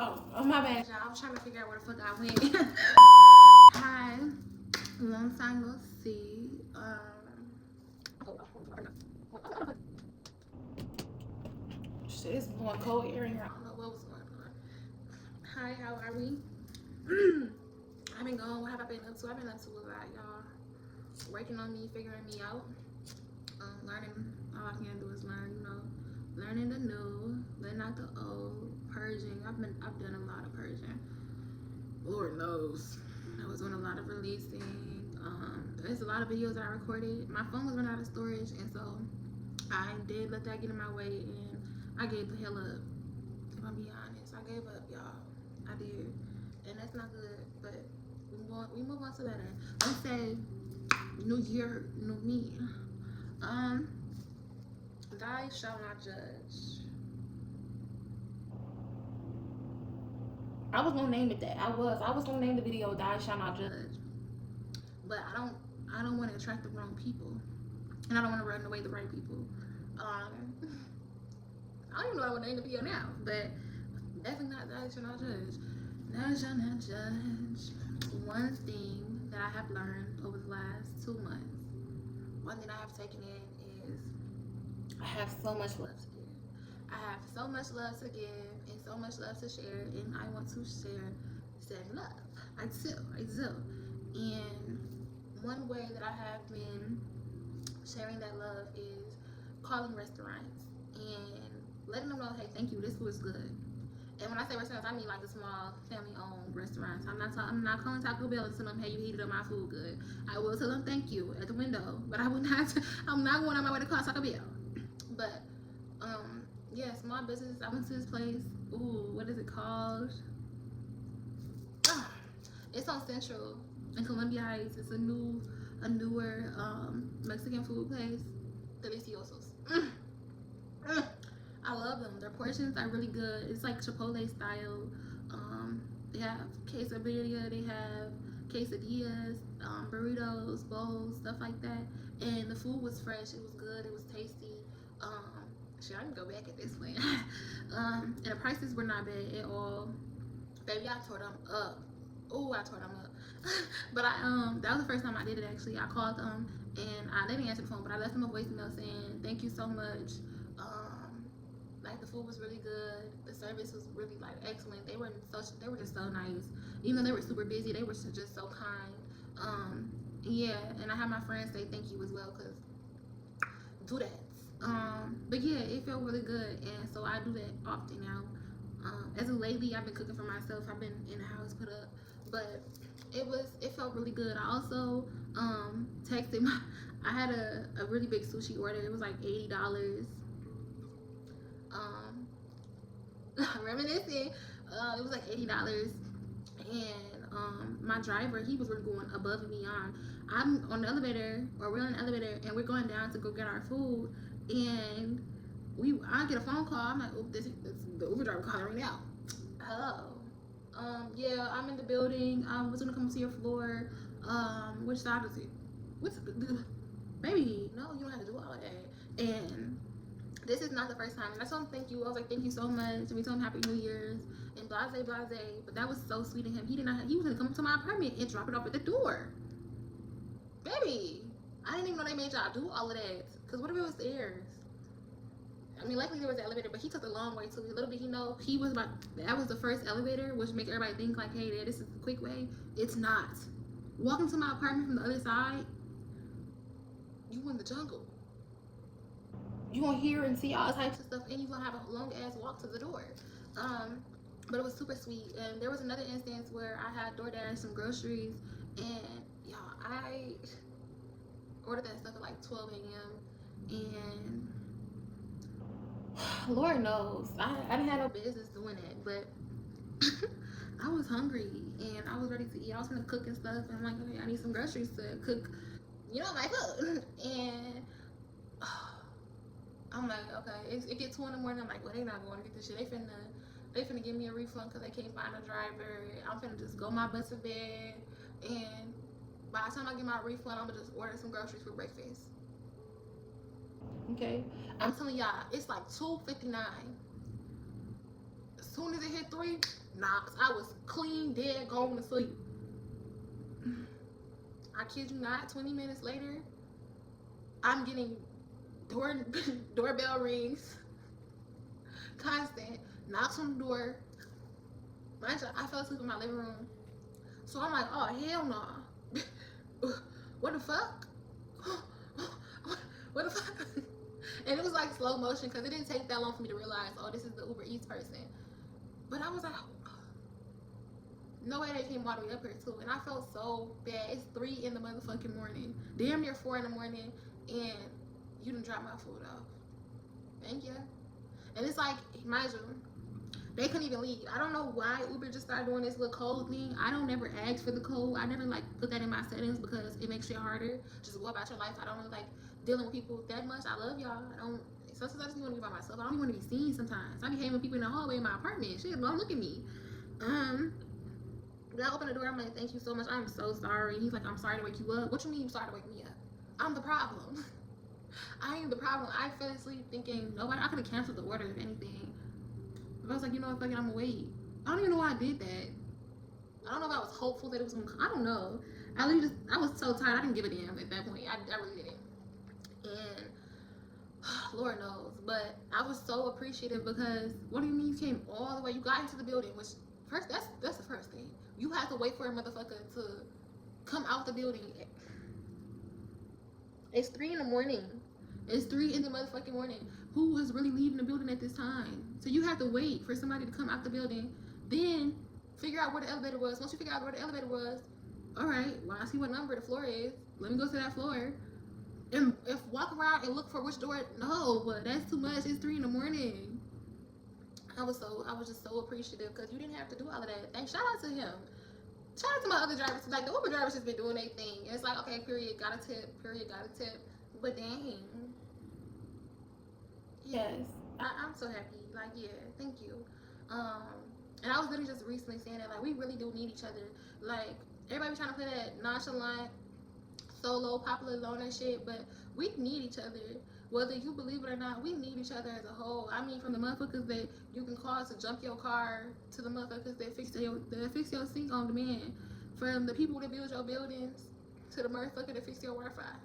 Oh, my bad, y'all. I was trying to figure out where the fuck I went. Hi. Long time no see. Shit, it's blowing cold air in here. I don't know what was going on. Hi, how are we? I've been going. What have I been up to? I've been up to a lot, y'all. Working on me, figuring me out. Learning. All I can do is learn, you know. Learning the new, letting out the old, purging. I've done a lot of purging. Lord knows. I was doing a lot of releasing. There's a lot of videos that I recorded. My phone was running out of storage, and so I did let that get in my way, and I gave the hell up. If I'm being honest, I gave up, y'all. I did, and that's not good. But we move on to better. Let's say new year, new me. Thy shall not judge. I was gonna name it that. I was gonna name the video "Thy Shall Not Judge," but I don't want to attract the wrong people, and I don't want to run away the right people. I don't even know what I want to name the video now, but definitely not "Thou Shall Not Judge." Thou shall not judge. One thing that I have learned over the last 2 months, one thing I have taken in is I have so much love to give. I have so much love to give and so much love to share, and I want to share said love. I do. And one way that I have been sharing that love is calling restaurants and letting them know, hey, thank you, this food is good. And when I say restaurants, I mean like the small family-owned restaurants. I'm not calling Taco Bell and telling them, hey, you heated up my food good. I will tell them thank you at the window, but I'm not going on my way to call Taco Bell. But yeah, small business. I went to this place. Ooh, what is it called? It's on Central in Columbia Heights. It's a newer Mexican food place. Deliciosos. I love them. Their portions are really good. It's like Chipotle style. They have quesadilla, they have quesadillas, burritos, bowls, stuff like that. And the food was fresh. It was good. It was tasty. Shit, I can go back at this point. And the prices were not bad at all. Baby, I tore them up. Oh, I tore them up. But that was the first time I did it. Actually, I called them and they didn't answer the phone, but I left them a voicemail saying thank you so much. Like the food was really good. The service was really like excellent. They were just so nice. Even though they were super busy, they were just so kind. Yeah, and I had my friends say thank you as well, cause do that. But yeah, it felt really good, and so I do that often now. As of lately, I've been cooking for myself. I've been in the house put up, but it felt really good. I also texted I had a really big sushi order. It was like $80. Reminiscing, it was like $80, and my driver, he was really going above and beyond. I'm on the elevator, or we're on the elevator, and we're going down to go get our food, and I get a phone call. I'm like, oh, this the Uber driver calling right now. Hello. Yeah, I'm in the building. Was gonna come to your floor. Which side is it? Baby, no, you don't have to do all of that. And this is not the first time. And I told him thank you. I was like, thank you so much. And we told him Happy New Year's and blase. But that was so sweet of him. He was gonna come to my apartment and drop it off at the door. Baby, I didn't even know they made y'all do all of that. Cause what if it was theirs? I mean, luckily there was an elevator, but he took the long way too. Little did he know, that was the first elevator, which makes everybody think like, hey, this is the quick way. It's not. Walking to my apartment from the other side, you in the jungle. You gonna hear and see all types of stuff, and you gonna have a long ass walk to the door. But it was super sweet. And there was another instance where I had DoorDash some groceries, and y'all, I ordered that stuff at like 12 a.m. and Lord knows, I didn't have no business doing it, but I was hungry and I was ready to eat. I was gonna cook and stuff, and I'm like, okay, I need some groceries to cook, my food. And I'm like, okay, it gets 2 in the morning. I'm like, well, they not going to get this shit. They finna give me a refund because they can't find a driver. I'm finna just go my butt to bed, and by the time I get my refund, I'm gonna just order some groceries for breakfast. Okay, I'm telling y'all, it's like 2:59. As soon as it hit 3, Knocks. I was clean, dead, going to sleep. I kid you not, 20 minutes later, I'm getting doorbell rings, constant, knocks on the door. Mind you, I fell asleep in my living room. So I'm like, oh, hell no. What the fuck? What the fuck? And it was like slow motion because it didn't take that long for me to realize, oh, this is the Uber Eats person. But I was like, no way they came all the way up here too. And I felt so bad. It's 3 in the motherfucking morning. Damn near 4 in the morning. And you done drop my food off. Thank you. And it's like, mind you, they couldn't even leave. I don't know why Uber just started doing this little code thing. I don't never ask for the code. I never like put that in my settings because it makes shit harder. Just go about your life. I don't really like dealing with people that much. I love y'all. Sometimes I just want to be by myself. I don't even want to be seen sometimes. I be hanging with people in the hallway in my apartment. Shit, don't look at me. When I open the door, I'm like, thank you so much. I'm so sorry. He's like, I'm sorry to wake you up. What you mean you sorry to wake me up? I'm the problem. I am the problem. I fell asleep thinking nobody. I could have canceled the order if anything. But I was like, you know what, fuck it, I'm gonna wait. I don't even know why I did that. I don't know if I was hopeful that it was gonna come. I don't know. I was so tired. I didn't give a damn at that point. I really didn't. And Lord knows. But I was so appreciative because what do you mean you came all the way? You got into the building, which first that's the first thing. You have to wait for a motherfucker to come out the building. It's 3 in the morning. It's 3 in the motherfucking morning. Who is really leaving the building at this time? So you have to wait for somebody to come out the building, then figure out where the elevator was. Once you figure out where the elevator was, all right, well, I see what number the floor is. Let me go to that floor. And if walk around and look for which door, no, but that's too much. It's 3 in the morning. I was just so appreciative because you didn't have to do all of that. Thanks. Shout out to him. Shout out to my other drivers. Like, the Uber drivers just been doing their thing. And it's like, okay, period, got a tip. Period, got a tip. But dang. Yes. I'm so happy. Like, yeah, thank you. And I was literally just recently saying that, like, we really do need each other. Like, everybody trying to play that nonchalant, solo, popular loner shit, but we need each other. Whether you believe it or not, we need each other as a whole. I mean, from the motherfuckers that you can call to jump your car to the motherfuckers that fix your sink on demand. From the people that build your buildings to the motherfucker that fix your Wi-Fi.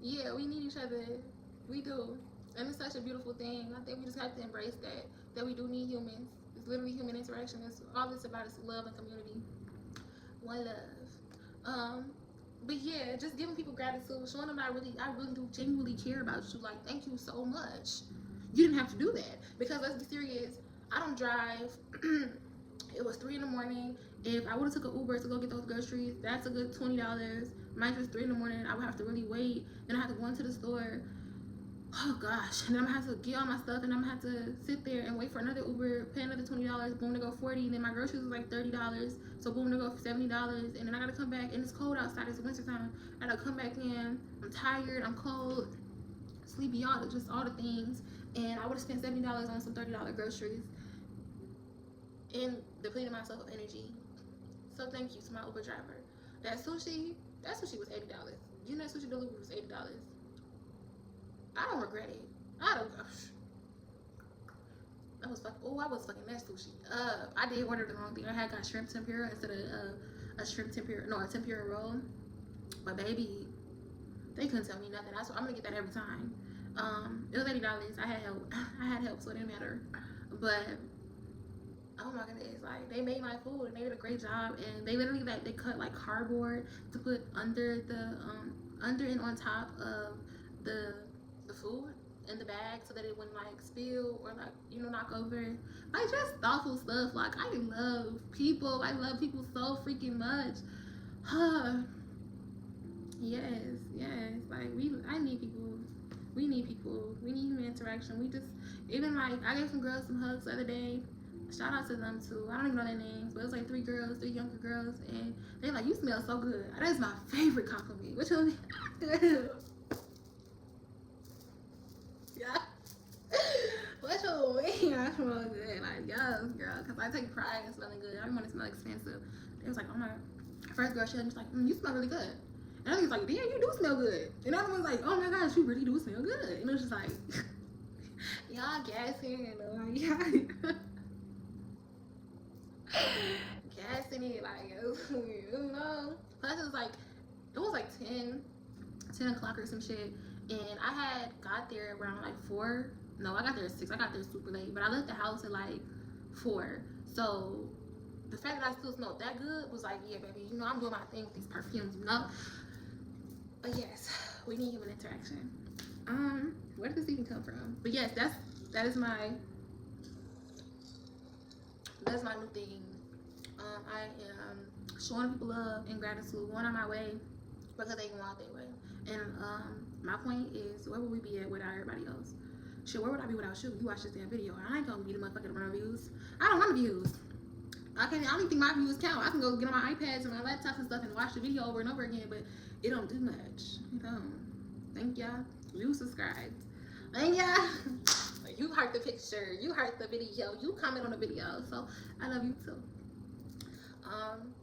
Yeah, we need each other. We do. And it's such a beautiful thing. I think we just have to embrace that we do need humans. It's literally human interaction. It's all it's about is love and community. One love. But yeah, just giving people gratitude, showing them that I really do genuinely care about you. Like, thank you so much. You didn't have to do that. Because let's be serious, I don't drive. It was 3 in the morning. If I would have took an Uber to go get those groceries, that's a good $20. Mine was 3 in the morning. I would have to really wait. Then I have to go into the store. Oh gosh. And then I'm gonna have to get all my stuff and I'm gonna have to sit there and wait for another Uber, pay another $20, boom, to go $40. And then my groceries was like $30. So boom, to go $70. And then I gotta come back and it's cold outside, it's wintertime. I gotta come back in. I'm tired, I'm cold, sleepy, just all the things. And I would have spent $70 on some $30 groceries and depleted myself of energy. So thank you to my Uber driver. That sushi was $80. You know, sushi delivery was $80. I don't regret it. I was fucking that sushi. I did order the wrong thing. I had got shrimp tempura instead of a shrimp tempura. No, a tempura roll. But baby, they couldn't tell me nothing. I'm gonna get that every time. It was $80. I had help, so it didn't matter. But oh my goodness, like, they made my food and they did a great job. And they literally they cut like cardboard to put under and on top of the food in the bag so that it wouldn't like spill or like, you know, knock over. Like, just thoughtful stuff. Like, I love people. I love people so freaking much. Yes. Like, I need people. We need people. We need human interaction. We just, even like, I gave some girls some hugs the other day. Shout out to them too. I don't even know their names, but it was like 3 younger girls, and they're like, you smell so good. That is my favorite compliment. Which one? Yeah. What you mean? I smell good. Like, yes, girl, because I take pride in smelling good. I don't want to smell expensive. It was like, oh my, first girl, she was like, you smell really good. And I was like, damn, you do smell good. And the other one's like, oh my gosh, you really do smell good. And it was just like, y'all gas here, and like, yeah. gassing it, like, you know. Plus it was like 10 o'clock or some shit, and I had got there around like 4. No, I got there at 6. I got there super late, but I left the house at like 4. So the fact that I still smelled that good was like, yeah, baby, you know, I'm doing my thing with these perfumes, you know. But yes, we need human interaction. Where did this even come from? But yes, that is my new thing. I am showing people love and gratitude, going on my way because they go out their way. And my point is, where would we be at without everybody else? Shit, where would I be without you? You watch this damn video. I ain't gonna be the motherfucker to run views. I don't want views. I don't even think my views count. I can go get on my iPads and my laptops and stuff and watch the video over and over again, but it don't do much. It don't. Thank y'all. You subscribed. Thank y'all. You heart the picture. You heart the video. You comment on the video. So I love you too.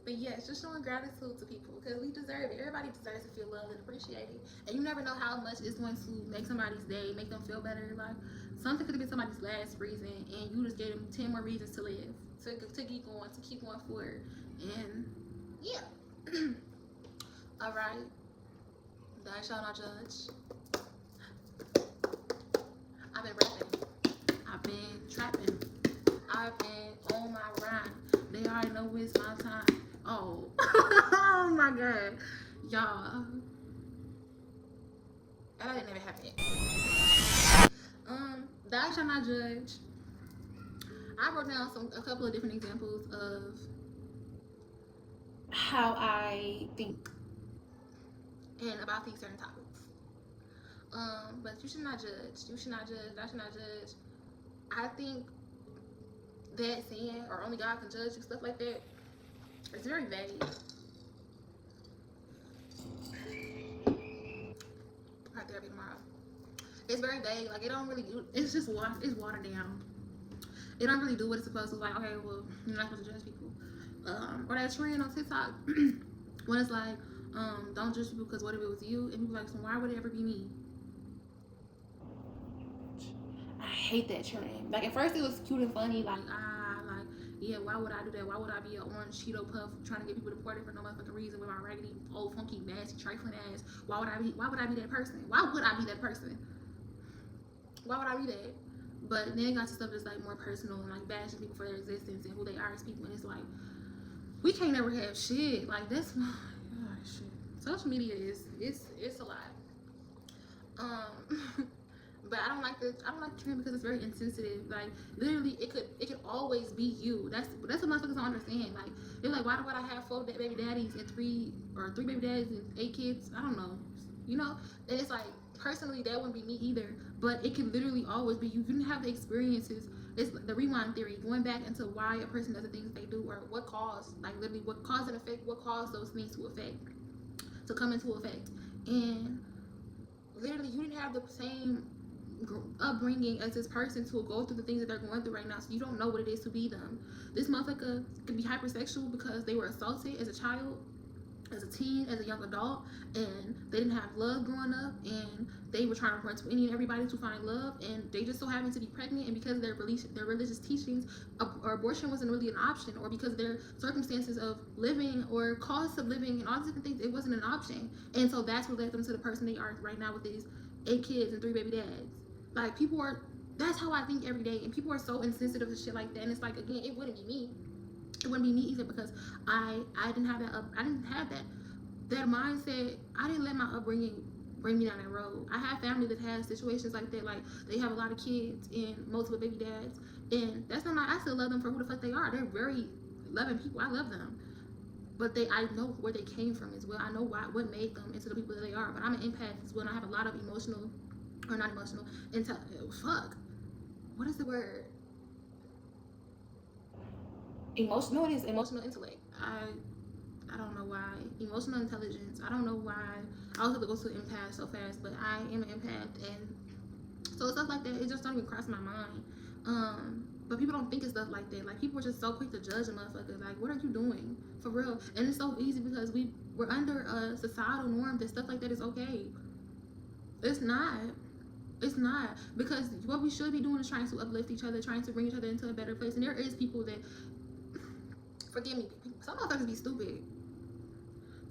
But yes, just showing gratitude to people because we deserve it. Everybody deserves to feel loved and appreciated. And you never know how much it's going to make somebody's day, make them feel better. Like something could have been somebody's last reason, and you just gave them 10 more reasons to live, to keep going forward. And yeah. All right. Thou shalt not judge. I've been rapping. I've been trapping. I've been on my rhyme. They already know it's my time. Oh. Oh my god. Y'all. That didn't never happen. Thou shalt not judge. I wrote down a couple of different examples of how I think and about these certain topics. But you should not judge. You should not judge. I should not judge. I think that saying, or only God can judge you, stuff like that, it's very vague. Right there, be tomorrow. It's very vague. Like it don't really do. It's just it's watered down. It don't really do what it's supposed to. Like okay, well you're not supposed to judge people. Or that trend on TikTok when it's like, don't judge people because what if it was you? And people like, so why would it ever be me? I hate that trend. Like at first it was cute and funny, like yeah, why would I do that? Why would I be an orange Cheeto puff trying to get people deported for no motherfucking reason with my raggedy, old, funky, nasty, trifling ass? Why would I be that person? Why would I be that person? Why would I be that? But then it got to stuff that's like more personal and like bashing people for their existence and who they are as people, and it's like we can't never have shit. Like that's shit. Social media it's a lot. But I don't like the trend because it's very insensitive. Like literally, it could always be you. That's what motherfuckers don't understand. Like they're like, why would I have 4 baby daddies and 3 baby daddies and 8 kids? I don't know, you know. And it's like personally, that wouldn't be me either. But it can literally always be you. You can have the experiences. It's the rewind theory, going back into why a person does the things they do, or what caused, like literally what caused and effect, what caused those things to come into effect. And literally, you didn't have the same upbringing as this person to go through the things that they're going through right now, so you don't know what it is to be them. This motherfucker could be hypersexual because they were assaulted as a child, as a teen, as a young adult, and they didn't have love growing up, and they were trying to run to any and everybody to find love, and they just so happened to be pregnant, and because of their religious teachings, or abortion wasn't really an option, or because of their circumstances of living or cost of living and all these different things, it wasn't an option. And so that's what led them to the person they are right now with these 8 kids and 3 baby dads. Like that's how I think every day, and people are so insensitive to shit like that. And it's like, again, it wouldn't be me. It wouldn't be me either because I didn't have that I didn't have that mindset. I didn't let my upbringing bring me down that road. I have family that has situations like that, like they have a lot of kids and multiple baby dads, and that's not I still love them for who the fuck they are. They're very loving people. I love them. But I know where they came from as well. I know what made them into the people that they are. But I'm an empath as well, and I have a lot of emotional, or not emotional, what is the word? Emotional. No, it is emotional intellect. I don't know why. Emotional intelligence. I don't know why. I was able to go to empath so fast, but I am an empath, and so stuff like that, it just don't even cross my mind. But people don't think of stuff like that. Like people are just so quick to judge a motherfucker. Like, what are you doing for real? And it's so easy because we're under a societal norm that stuff like that is okay. It's not. It's not, because what we should be doing is trying to uplift each other, trying to bring each other into a better place. And there is people that forgive me, some motherfuckers be stupid.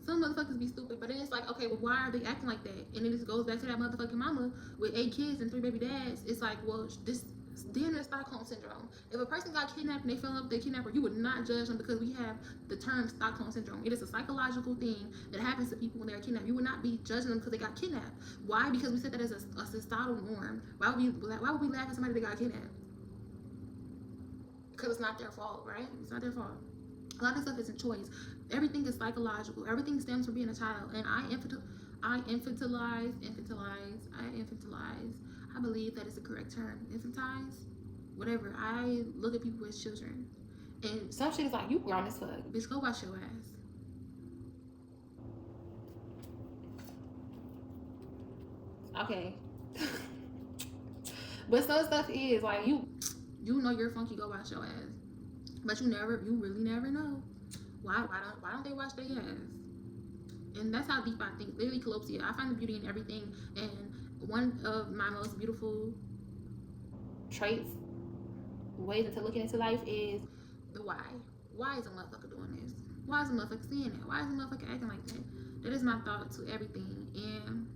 Some motherfuckers be stupid, but then it's like, okay, well, why are they acting like that? And then it goes back to that motherfucking mama with 8 kids and 3 baby dads. It's like, well, this then there's Stockholm syndrome. If a person got kidnapped and they fell in love with their kidnapper, you would not judge them because we have the term Stockholm syndrome. It is a psychological thing that happens to people when they're kidnapped. You would not be judging them because they got kidnapped. Why? Because we said that as a societal norm. Why would we laugh at somebody that got kidnapped? Because it's not their fault, right? It's not their fault. A lot of stuff isn't choice. Everything is psychological. Everything stems from being a child. And I infantilize. I believe that is the correct term. Infantilize, whatever. I look at people as children. And some shit is like, you grown as fuck. Bitch, go wash your ass. Okay. But some stuff is like, you know you're funky, go wash your ass. But you really never know. Why don't they wash their ass? And that's how deep I think. Literally, Calopsia. I find the beauty in everything. And one of my most beautiful traits, ways into looking into life is the why. Why is a motherfucker doing this? Why is a motherfucker seeing that? Why is a motherfucker acting like that? That is my thought to everything. And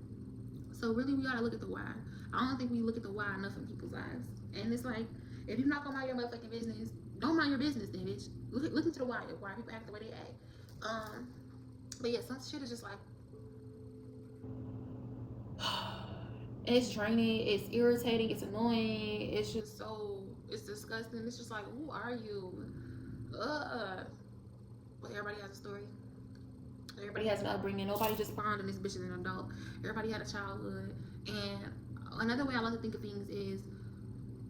so really, we gotta look at the why. I don't think we look at the why enough in people's eyes. And it's like, if you're not gonna mind your motherfucking business, don't mind your business then, bitch. Look into the why people act the way they act. But yeah, some shit is just like, it's draining, it's irritating, it's annoying, it's just so, it's disgusting. It's just like, who are you? But everybody has a story. Everybody has an upbringing. Nobody just spawned and this bitch is an adult. Everybody had a childhood. And another way I like to think of things is,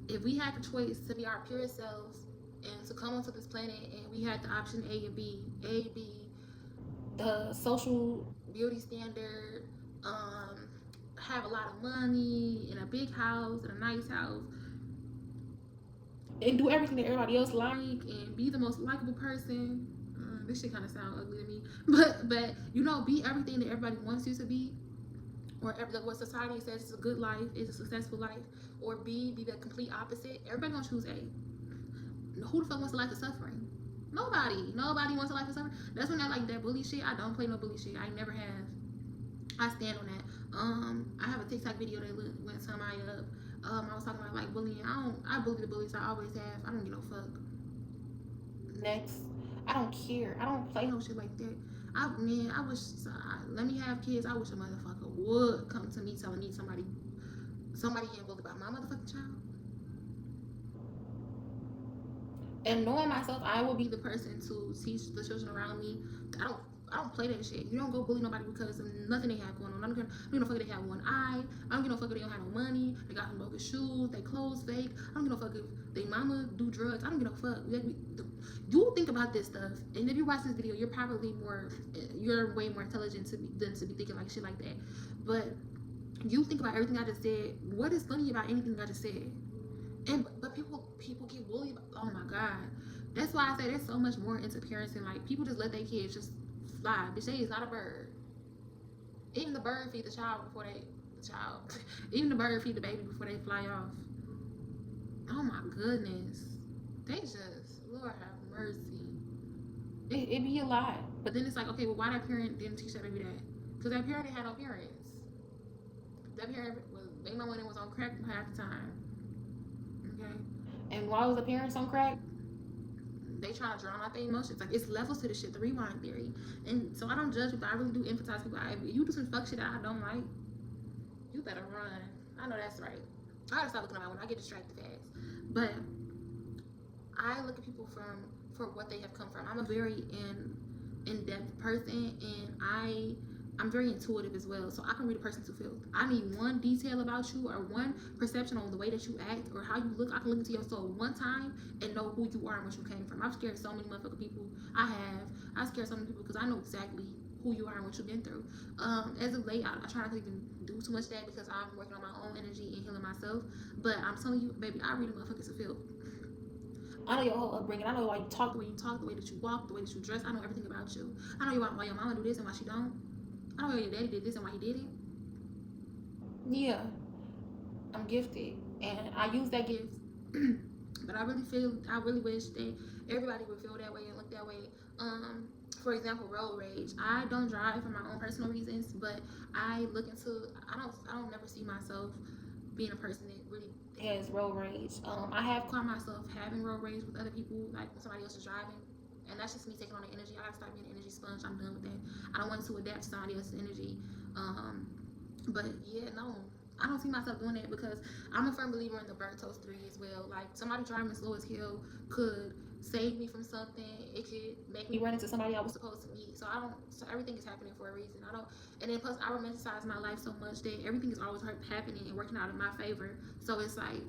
if we had the choice to be our purest selves and to come onto this planet, and we had the option A and B, the social beauty standard, have a lot of money, in a big house, in a nice house, and do everything that everybody else like, and be the most likable person. This shit kind of sound ugly to me, but you know, be everything that everybody wants you to be, or what society says is a good life, is a successful life, or be the complete opposite. Everybody gonna choose A. Who the fuck wants a life of suffering? Nobody wants a life of suffering. That's when I like that bully shit. I don't play no bully shit. I never have. I stand on that. I have a TikTok video that went somebody up. I was talking about like bullying. I bully the bullies. I always have. I don't give no fuck. Next, I don't care. I don't play no shit like that. I wish. Let me have kids. I wish a motherfucker would come to me telling me somebody getting bullied by my motherfucking child. And knowing myself, I will be the person to teach the children around me. I don't play that shit. You don't go bully nobody because of nothing they have going on. I don't give no fuck if they have one eye. I don't give no fuck if they don't have no money. They got some bogus shoes. They clothes fake. I don't give no fuck if they mama do drugs. I don't give no fuck. You think about this stuff, and if you watch this video, you're way more intelligent than to be thinking like shit like that. But you think about everything I just said. What is funny about anything I just said? But people get bullied. Oh my god, that's why I say there's so much more into parenting. Like, people just let their kids just fly. Bitch, they is not a bird. Even the bird feed the child before even the bird feed the baby before they fly off. Oh my goodness, they just, Lord have mercy. It be a lot. But then it's like, okay, well, why that parent didn't teach that baby that? Because that parent had no parents. That parent was, they mama was on crack half the time. Okay, and why was the parents on crack? They try to drown out their emotions. Like, it's levels to the shit, the rewind theory. And so I don't judge people. I really do empathize people. If you do some fuck shit that I don't like, you better run. I know that's right. I gotta stop looking at my when I get distracted fast. But I look at people for what they have come from. I'm a very in-depth person, and I'm very intuitive as well, so I can read a person to feel. I need one detail about you, or one perception on the way that you act or how you look. I can look into your soul one time and know who you are and where you came from. I've scared so many motherfucking people. I scared so many people because I know exactly who you are and what you've been through. As of late, I try not to even do too much of that because I'm working on my own energy and healing myself. But I'm telling you, baby, I read a motherfucker to feel. I know your whole upbringing. I know why you talk the way you talk, the way that you walk, the way that you dress. I know everything about you. I know why your mama do this and why she don't. I know why your daddy did this and why he did it. Yeah, I'm gifted, and I use that gift. But I really wish that everybody would feel that way and look that way. For example, road rage. I don't drive for my own personal reasons, but I look into. I don't never see myself being a person that really has road rage. I have caught myself having road rage with other people, like when somebody else is driving, and that's just me taking on the energy. I gotta stop being an energy sponge. I'm done with that. I don't want to adapt to somebody else's energy. But yeah, no, I don't see myself doing that because I'm a firm believer in the burnt toast 3 as well. Like somebody driving slow as hell could save me from something. It could make me run into somebody I was supposed to meet. So so everything is happening for a reason. And then plus I romanticize my life so much that everything is always happening and working out in my favor. So it's like,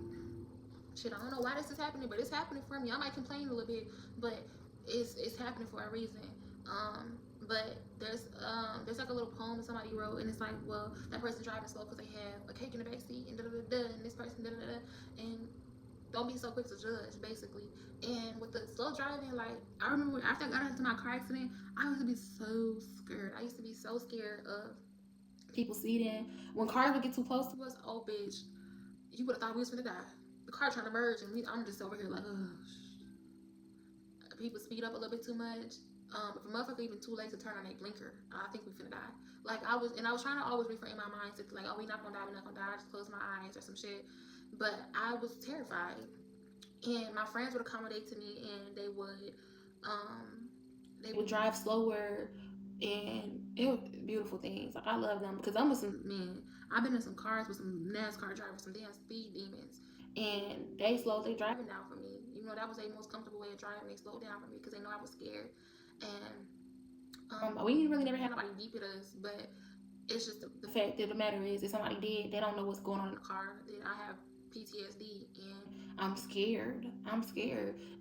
shit, I don't know why this is happening, but it's happening for me. I might complain a little bit, but it's happening for a reason. But there's like a little poem that somebody wrote, and it's like, well, that person driving slow because they have a cake in the backseat, and and this person and don't be so quick to judge, basically. And with the slow driving, like I remember after I got into my car accident, I used to be so scared. I used to be so scared of people speeding. When cars would get too close to us, oh bitch, you would have thought we was gonna die. The car trying to merge, and I'm just over here like, oh. People speed up a little bit too much. If a motherfucker even too late to turn on a blinker, I think we finna die. Like I was trying to always reframe my mindset, like, oh, we not gonna die, I just close my eyes or some shit. But I was terrified, and my friends would accommodate to me, and they would drive slower, and it was beautiful things. Like I love them because I'm with some men. I've been in some cars with some NASCAR drivers, some damn speed demons, and they slowed their driving down for me. You know, that was their most comfortable way of driving. They slowed down for me because they know I was scared. And we really never had nobody beep at us, but it's just the fact that the matter is, if somebody did, they don't know what's going on in the car. Then I have PTSD, and I'm scared.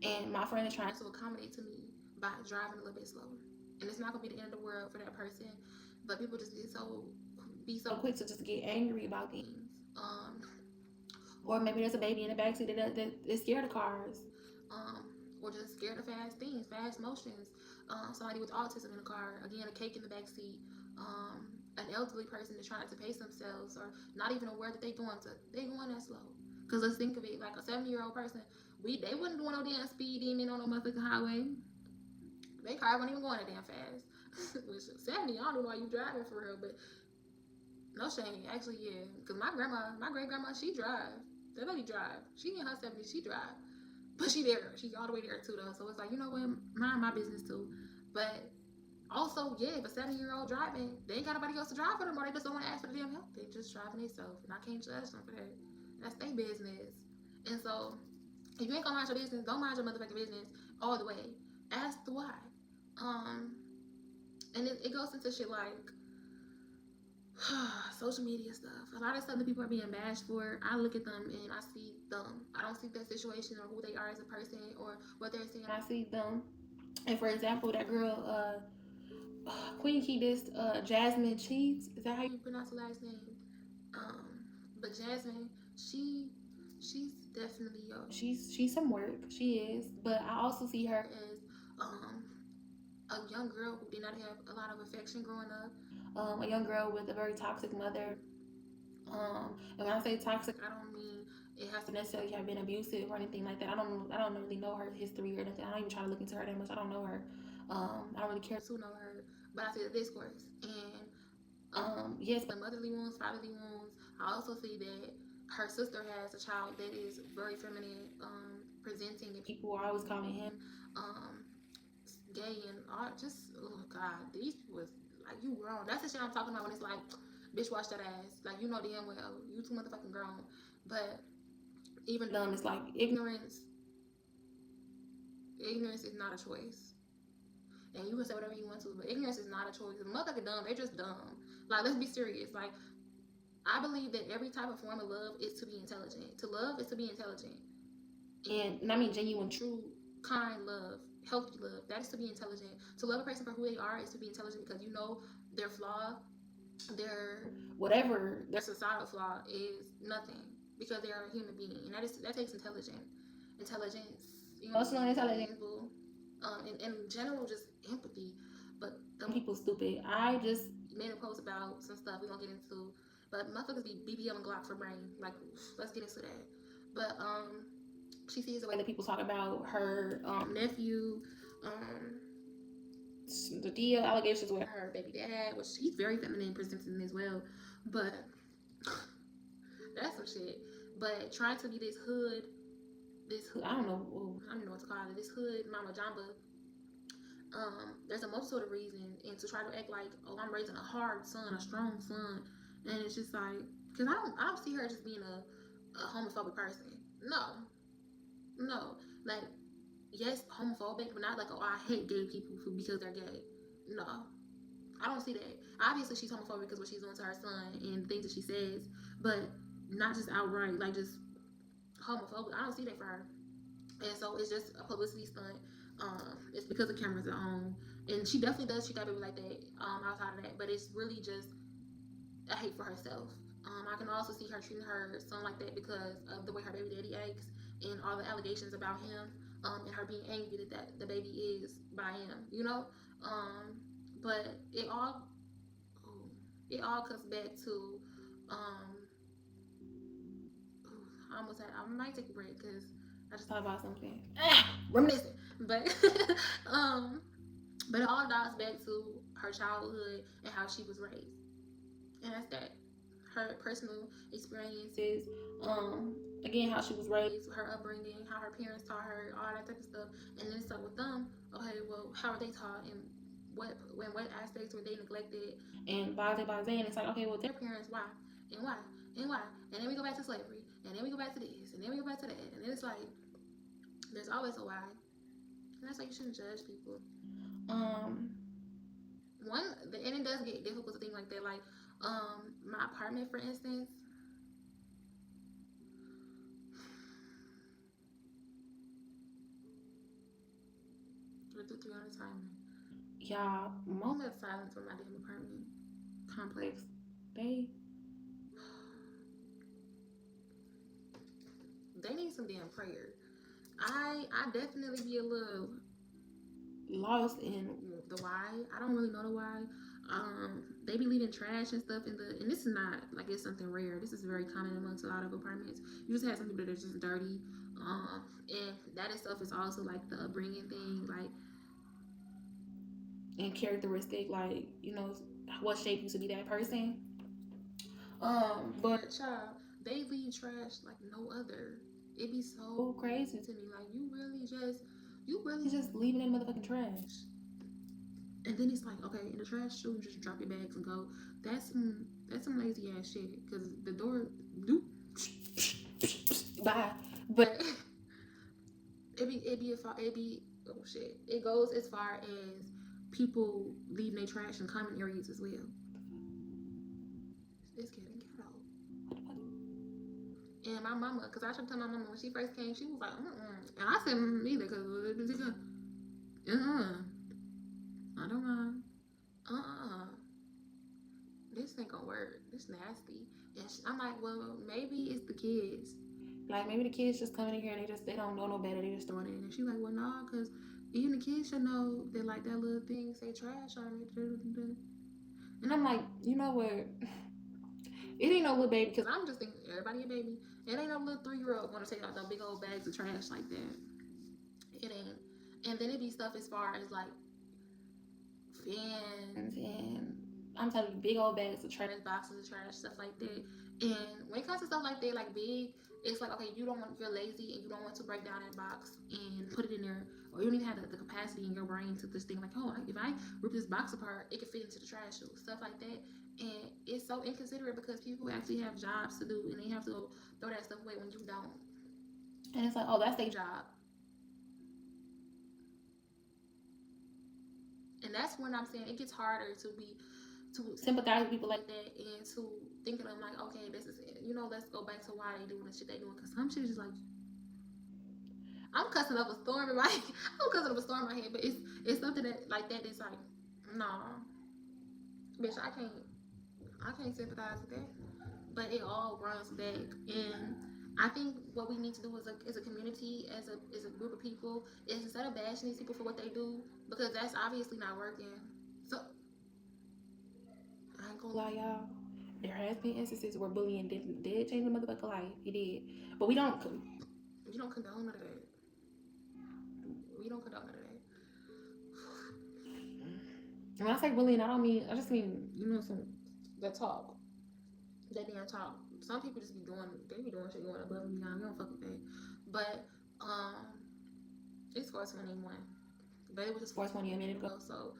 And my friend is trying to accommodate to me by driving a little bit slower. And it's not gonna be the end of the world for that person, but people just be so quick to just get angry about things. Or maybe there's a baby in the backseat that is scared of cars, or just scared of fast things, fast motions. Somebody with autism in the car, again, a cake in the backseat. An elderly person that's trying to pace themselves, or not even aware that they going that slow. Because let's think of it, like a 70-year-old person, they wouldn't do no damn speed demon on no motherfucking highway. They car wasn't even going that damn fast. Which 70, I don't know why you driving for real, but no shame, actually, yeah. Because my great grandma, she drive. That lady drive. She in her 70s, she drive. But she there. She all the way there too, though. So it's like, you know what? Mind my business too. But also, yeah, if a 70-year-old driving, they ain't got nobody else to drive for them, or they just don't want to ask for the damn help. They just driving themselves, and I can't judge them for that. That's their business. And so, if you ain't gonna mind your business, don't mind your motherfucking business all the way. Ask the why. And it goes into shit like social media stuff. A lot of stuff that people are being bashed for, I look at them and I see them. I don't see their situation or who they are as a person or what they're saying. I see them. And for example, that girl, Queen Key dissed Jasmine Cheats. Is that how you pronounce the last name? But Jasmine, she's definitely she's some work. She is. But I also see her as a young girl who did not have a lot of affection growing up. A young girl with a very toxic mother. And when I say toxic, I don't mean it has to necessarily have been abusive or anything like that. I don't really know her history or anything. I don't even try to look into her that much. I don't know her. I don't really care to know her, but I see the discourse. And yes, but motherly wounds, fatherly wounds. I also see that her sister has a child that is very feminine, presenting, and people are always calling him gay and all. Just, oh God, these people is like, you grown. That's the shit I'm talking about when it's like, bitch, wash that ass. Like, you know damn well you too motherfucking grown. But even dumb, it's like ignorance is not a choice. And you can say whatever you want to, but ignorance is not a choice. If a motherfucker dumb, they're just dumb. Like, let's be serious. Like, I believe that every type of form of love is to be intelligent. To love is to be intelligent. And I mean genuine, true, kind love, healthy love. That is to be intelligent. To love a person for who they are is to be intelligent, because you know their flaw, their whatever, their societal flaw is nothing, because they are a human being. And that takes intelligence, emotional intelligence, and in general, just empathy. But them people stupid. I just made a post about some stuff we're gonna get into, but motherfuckers be BBL and Glock for brain. Like, let's get into that. But she sees the way that people talk about her nephew, The deal allegations with her baby dad, which he's very feminine presenting as well, but that's some shit. But trying to be this hood, I don't know what to call it, this hood mama jamba. There's a multitude of reasons, and to try to act like, oh, I'm raising a hard son, a strong son, and it's just like, because I don't see her just being a homophobic person. No, like, yes, homophobic, but not like, oh, I hate gay people because they're gay. No, I don't see that. Obviously, she's homophobic because what she's doing to her son and things that she says, but not just outright, like just homophobic. I don't see that for her. And so it's just a publicity stunt. It's because the cameras are on, and she definitely does treat that baby like that. Outside of that, but it's really just a hate for herself. I can also see her treating her son like that because of the way her baby daddy acts and all the allegations about him, and her being angry that the baby is by him, you know. But it all comes back to I might take a break because I just thought about something. Reminiscing. But but it all dies back to her childhood and how she was raised. And that's that. Her personal experiences, again, how she was raised, her upbringing, how her parents taught her, all that type of stuff. And then it's like with them, okay, well, how are they taught and what aspects were they neglected and blah. And it's like, okay, well, their parents, why? And why? And why? And then we go back to slavery, and then we go back to this, and then we go back to that. And then it's like, there's always a why. And that's why you shouldn't judge people. And it does get difficult to think like that. Like, my apartment, for instance, we're through 300 timer. Y'all, moment of silence for my damn apartment complex. They need some damn prayer. I definitely be a little lost in the why. I don't really know the why. They be leaving trash and stuff and this is not like it's something rare. This is very common amongst a lot of apartments. You just have some people that are just dirty. And that itself is also like the upbringing thing, like, and characteristic, like, you know, what shaped you to be that person. But child, they leave trash like no other. It be so crazy to me. Like, you really just leaving in motherfucking trash. And then it's like, okay, in the trash chute, just drop your bags and go. That's some lazy ass shit. Cause the door do bye. But oh shit. It goes as far as people leaving their trash in common areas as well. It's getting ghetto. And my mama, cause I tried to tell my mama when she first came, she was like, and I said neither, cause I don't mind. This ain't gonna work. This nasty. And I'm like, well, maybe it's the kids. Like, maybe the kids just coming in here and they don't know no better. They just throwing it in. And she's like, well, no, because even the kids should know that, like, that little thing say trash on it. And I'm like, you know what? It ain't no little baby, because I'm just thinking, everybody a baby. It ain't no little 3-year-old want to take out those big old bags of trash like that. It ain't. And then it be stuff as far as, like, fans and I'm telling you, big old bags of trash, boxes of trash, stuff like that. And when it comes to stuff like that, like big, it's like, okay, you're lazy and you don't want to break down that box and put it in there, or you don't even have the capacity in your brain to just think like, oh, if I rip this box apart, it can fit into the trash chute, stuff like that. And it's so inconsiderate because people actually have jobs to do and they have to go throw that stuff away when you don't. And it's like, oh, that's their job. And that's when I'm saying it gets harder to sympathize with people like that and to think of them like, okay, this is it. You know, let's go back to why they doing the shit they doing. Because some shit is just like, I'm cussing up a storm in my head. But it's something that like that that's like, nah, bitch, I can't sympathize with that. But it all runs back, and I think what we need to do as a community, as a group of people, is instead of bashing these people for what they do, because that's obviously not working. So I ain't gonna lie, y'all. There has been instances where bullying did change the motherfucker life. It did, but we don't condone none of that. We don't condone none of that. And when I say bullying, I just mean, the talk. They didn't talk. Some people just be doing, shit going above and beyond. We don't fuck with that. But, it's 421. But it was just 420 a minute ago, so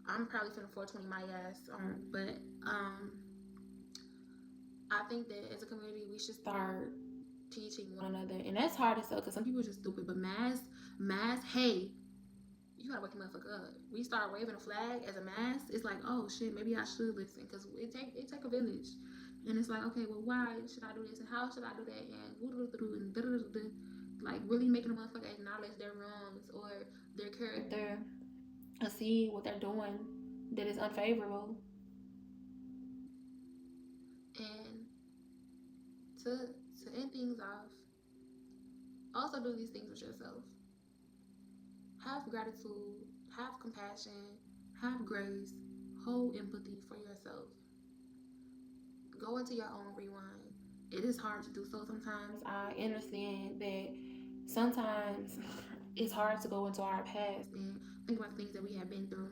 I'm probably finna 420 my ass. But, I think that as a community, we should start teaching one another. And that's hard as hell, because some people are just stupid. But mass, hey, you gotta wake the motherfucker up. We start waving a flag as a mass. It's like, oh shit, maybe I should listen, because it take a village. And it's like, okay, well, why should I do this, and how should I do that, and like really making a motherfucker acknowledge their wrongs or their character and see what they're doing that is unfavorable. And to end things off, also do these things with yourself. Have gratitude, have compassion, have grace, hold empathy for yourself. Go into your own rewind. It is hard to do so sometimes. I understand that sometimes it's hard to go into our past and think about the things that we have been through.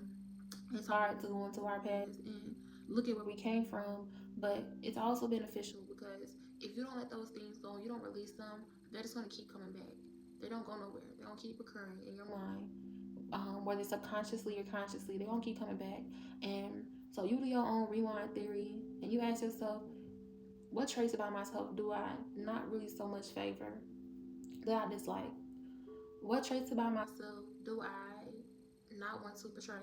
It's hard to go into our past and look at where we came from, but it's also beneficial, because if you don't let those things go, you don't release them, they're just going to keep coming back. They don't go nowhere. They don't keep occurring in your mind. Whether subconsciously or consciously, they're going to keep coming back. And so you do your own rewind theory, and you ask yourself, what traits about myself do I not really so much favor, that I dislike? What traits about myself do I not want to portray?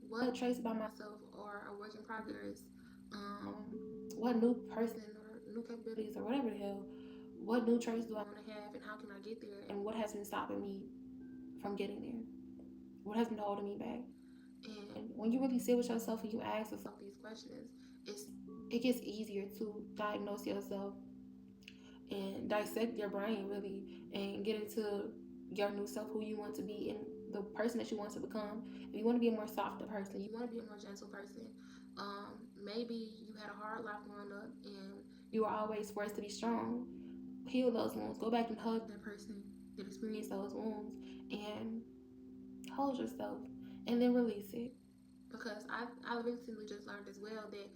What traits about myself are a work in progress? What new person or new capabilities or whatever the hell, what new traits do I want to have, and how can I get there? And what has been stopping me from getting there? What has been holding me back? And when you really sit with yourself and you ask yourself these questions, it gets easier to diagnose yourself and dissect your brain, really, and get into your new self, who you want to be, and the person that you want to become. If you want to be a more softer person, you want to be a more gentle person, maybe you had a hard life growing up and you were always forced to be strong. Heal those wounds. Go back and hug that person that experienced those wounds, and hold yourself, and then release it. Because I recently just learned as well that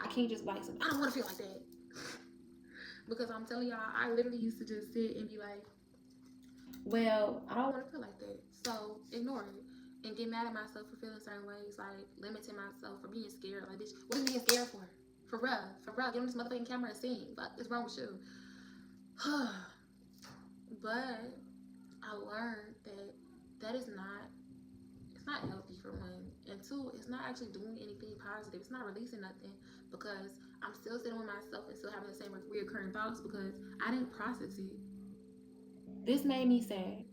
I can't just like, I don't want to feel like that. Because I'm telling y'all, I literally used to just sit and be like, well, I don't want to feel like that, so ignore it and get mad at myself for feeling certain ways, like limiting myself, for being scared. Like, bitch, what are you being scared for? For real, get on this motherfucking camera and sing. What is wrong with you? But I learned that is not, it's not healthy, for one, and two, it's not actually doing anything positive. It's not releasing nothing, because I'm still sitting with myself and still having the same reoccurring thoughts, because I didn't process it. This made me sad.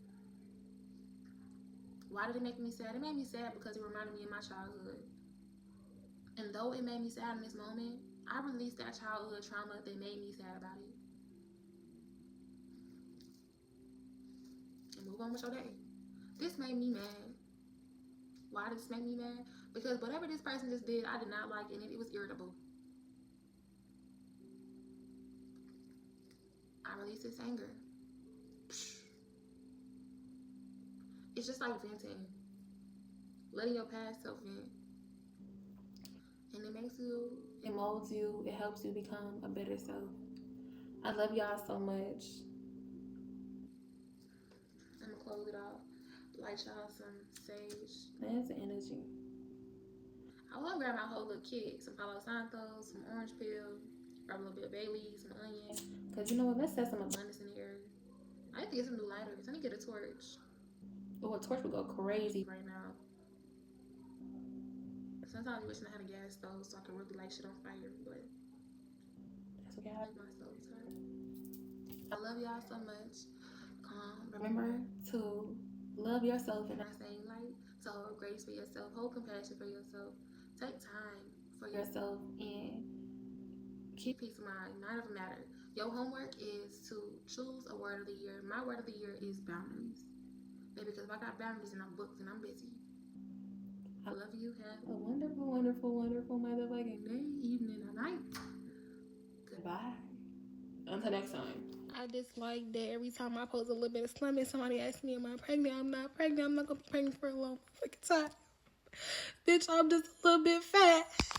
Why did it make me sad? It made me sad because it reminded me of my childhood. And though it made me sad in this moment, I released that childhood trauma that made me sad about it. And move on with your day. This made me mad. Why did this make me mad? Because whatever this person just did, I did not like, and it was irritable. I released this anger. It's just like venting. Letting your past self vent. And it makes you, it molds you, it helps you become a better self. I love y'all so much. I'm gonna close it off. Light y'all some sage. That's the energy. I want to grab my whole little kit. Some Palo Santo, some orange peel, grab a little bit of bay leaves, some onion. Because you know what, let's set some abundance in the air. I need to get some new lighters. I need to get a torch. Oh, a torch would go crazy right now. Sometimes I wish I had a gas stove so I could really light shit on fire, but that's okay. I like my stove time. I love y'all so much. Remember to love yourself and not saying light. So grace for yourself, hold compassion for yourself, take time for yourself, and keep peace of mind. None of them matter. Your homework is to choose a word of the year. My word of the year is boundaries. Baby, because if I got boundaries and I'm booked and I'm busy. I love you. Have a wonderful, wonderful, wonderful motherfucking day, evening, or night. Goodbye. Until next time. I dislike that every time I post a little bit of stomach, somebody asks me, am I pregnant? I'm not pregnant. I'm not going to be pregnant for a long fucking time. Bitch, I'm just a little bit fat.